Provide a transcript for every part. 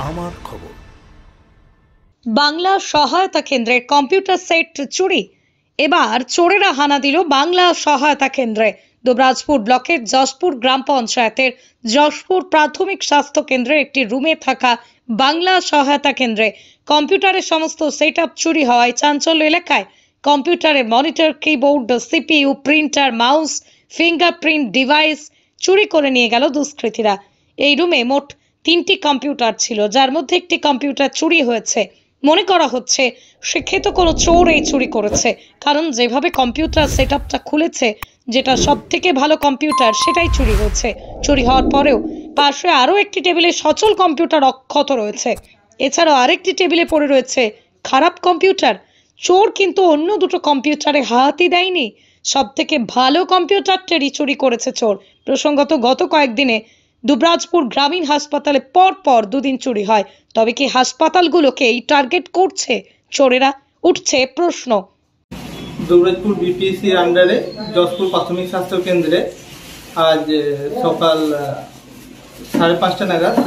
আমার খবর। বাংলা সহায়তা কেন্দ্রের কম্পিউটার সেট চুরি। এবার চোরেরা হানা দিল বাংলা সহায়তা কেন্দ্রে। দুবরাজপুর ব্লকের যশপুর গ্রাম পঞ্চায়েতের যশপুর প্রাথমিক স্বাস্থ্য কেন্দ্রের একটি রুমে থাকা বাংলা সহায়তা কেন্দ্রে কম্পিউটারের সমস্ত সেটআপ চুরি হওয়ায় চাঞ্চল্য এলাকায়। কম্পিউটারের monitor, keyboard, CPU, printer, mouse, fingerprint device চুরি করে নিয়ে গেল দুষ্কৃতীরা। এই রুমে মোট 3টি কম্পিউটার ছিল, যার মধ্যে একটি কম্পিউটার চুরি হয়েছে। মনে করা হচ্ছে শিক্ষিত কোনো চোর এই চুরি করেছে, কারণ যেভাবে কম্পিউটার সেটআপটা খুলেছে, যেটা সব থেকে ভালো কম্পিউটার সেটাই চুরি হয়েছে। চুরি হওয়ার পরেও পাশে আরও একটি টেবিলে সচল কম্পিউটার অক্ষত রয়েছে। এছাড়াও আরেকটি টেবিলে পড়ে রয়েছে খারাপ কম্পিউটার। চোর কিন্তু অন্য দুটো কম্পিউটারে হাতই দেয়নি, সব থেকে ভালো কম্পিউটারটারই চুরি করেছে চোর। প্রসঙ্গত গত কয়েকদিনে দুবরাজপুর গ্রামীণ হাসপাতালে পর 2 দিন চুরি হয়। তবে কি হাসপাতালগুলোকেই টার্গেট করছে চোরেরা? উঠছে প্রশ্ন। দুবরাজপুর বিপিএসসির আন্ডারে যশপুর প্রাথমিক স্বাস্থ্য কেন্দ্রে আজ সকাল 5:30 নাগাদ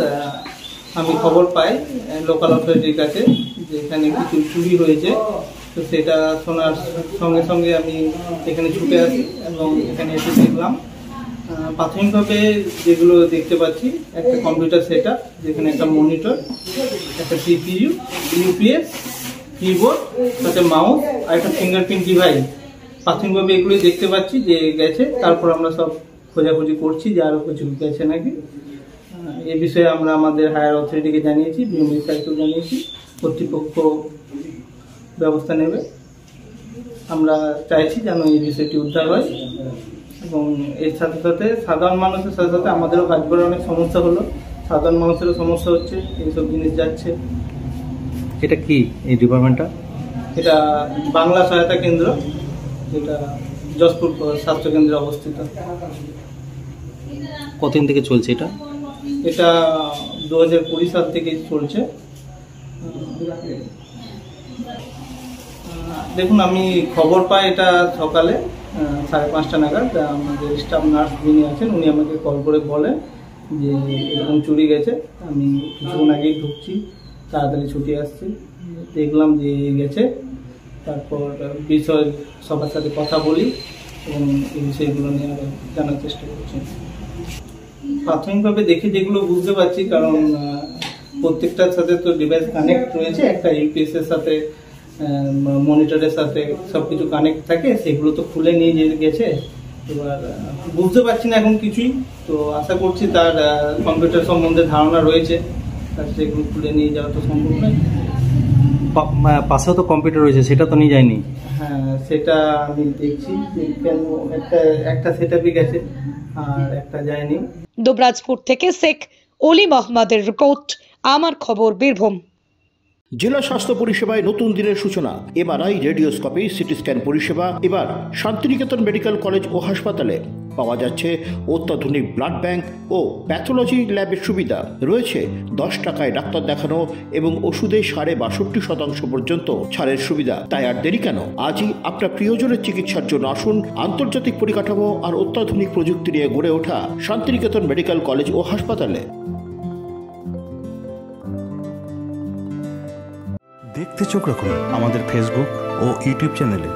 আমি খবর পাই লোকাল অথরিটির কাছে যে এখানে কিছু চুরি হয়েছে। তো সেটা শোনার সঙ্গে সঙ্গে আমি এখানে ছুটে আসি এবং এখানে এসে দেখলাম প্রাথমিকভাবে যেগুলো দেখতে পাচ্ছি, একটা কম্পিউটার সেটআপ, যেখানে একটা মনিটর, একটা সিপিইউ, ইউপিএস, কিবোর্ড, সাথে মাউস আর একটা ফিঙ্গারপ্রিন্ট ডিভাইস। প্রাথমিকভাবে এগুলোই দেখতে পাচ্ছি যে গেছে। তারপর আমরা সব খোঁজাখুঁজি করছি যে আরও কিছু গেছে নাকি। এ বিষয়ে আমরা আমাদের হায়ার অথরিটিকে জানিয়েছি, বিএমই স্যারকেও জানিয়েছি। কর্তৃপক্ষ ব্যবস্থা নেবে। আমরা চাইছি যেন এই বিষয়টি উদ্ধার হয় এবং এর সাথে সাথে সাধারণ মানুষের সাথে সাথে আমাদেরও কাজ করার অনেক সমস্যা হলো। সাধারণ মানুষেরও সমস্যা হচ্ছে, এইসব জিনিস যাচ্ছে। এটা কি এই ডিপার্টমেন্টটা? এটা বাংলা সহায়তা কেন্দ্র, যেটা যশপুর স্বাস্থ্য কেন্দ্রে অবস্থিত। কতদিন থেকে চলছে এটা? এটা 2020 সাল থেকে চলছে। দেখুন, আমি খবর পাই এটা সকালে 5:30 নাগাদ। আমাদের স্টাফ নার্স যিনি আছেন উনি আমাকে কল করে বলেন যে এরকম চুরি গেছে। আমি কিছুক্ষণ আগেই ঢুকছি, তাড়াতাড়ি ছুটে আসছি, দেখলাম যে গেছে। তারপর বিষয় সবার সাথে কথা বলি এবং এই বিষয়গুলো নিয়ে আরো জানার চেষ্টা করছি। প্রাথমিকভাবে দেখে যেগুলো বুঝতে পারছি, কারণ প্রত্যেকটার সাথে তো ডিভাইস কানেক্ট রয়েছে, একটা ইউপিএস এর সাথে, মনিটরের সাথে সবকিছু কানেক্ট থাকে, সেগুলো তো খুলে নিয়ে গেছে। এবার বুঝতে পারছি না এখন কিছুই। তো আশা করছি তার কম্পিউটার সম্বন্ধে ধারণা রয়েছে, তার সেগুলো খুলে নিয়ে যাওয়া তো সম্ভব নয়। পাশেও তো কম্পিউটার রয়েছে, সেটা তো নিয়ে যায়নি? হ্যাঁ, সেটা আমি দেখছি যে কেন একটা সেটআপই গেছে আর একটা যায়নি। দুবরাজপুর থেকে শেখ অলি মোহাম্মদের রিপোর্ট, আমার খবর, বীরভূম। জেলা স্বাস্থ্য পরিষেবায় নতুন দিনের সূচনা। এমআরআই, রেডিওস্কোপি, সিটি স্ক্যান পরিষেবা এবার শান্তিনিকেতন মেডিকেল কলেজ ও হাসপাতালে পাওয়া যাচ্ছে। অত্যাধুনিক ব্লাড ব্যাংক ও প্যাথোলজি ল্যাবের সুবিধা রয়েছে। 10 টাকায় ডাক্তার দেখানো এবং ওষুধে 62% পর্যন্ত ছাড়ের সুবিধা। তাই আর দেরি কেন? আজই আপনার প্রিয়জনের চিকিৎসার জন্য আসুন আন্তর্জাতিক পরিকাঠামো আর অত্যাধুনিক প্রযুক্তি নিয়ে গড়ে ওঠা শান্তিনিকেতন মেডিকেল কলেজ ও হাসপাতালে। দেখতে চোখ রাখুন আমাদের ফেসবুক ও ইউটিউব চ্যানেলে।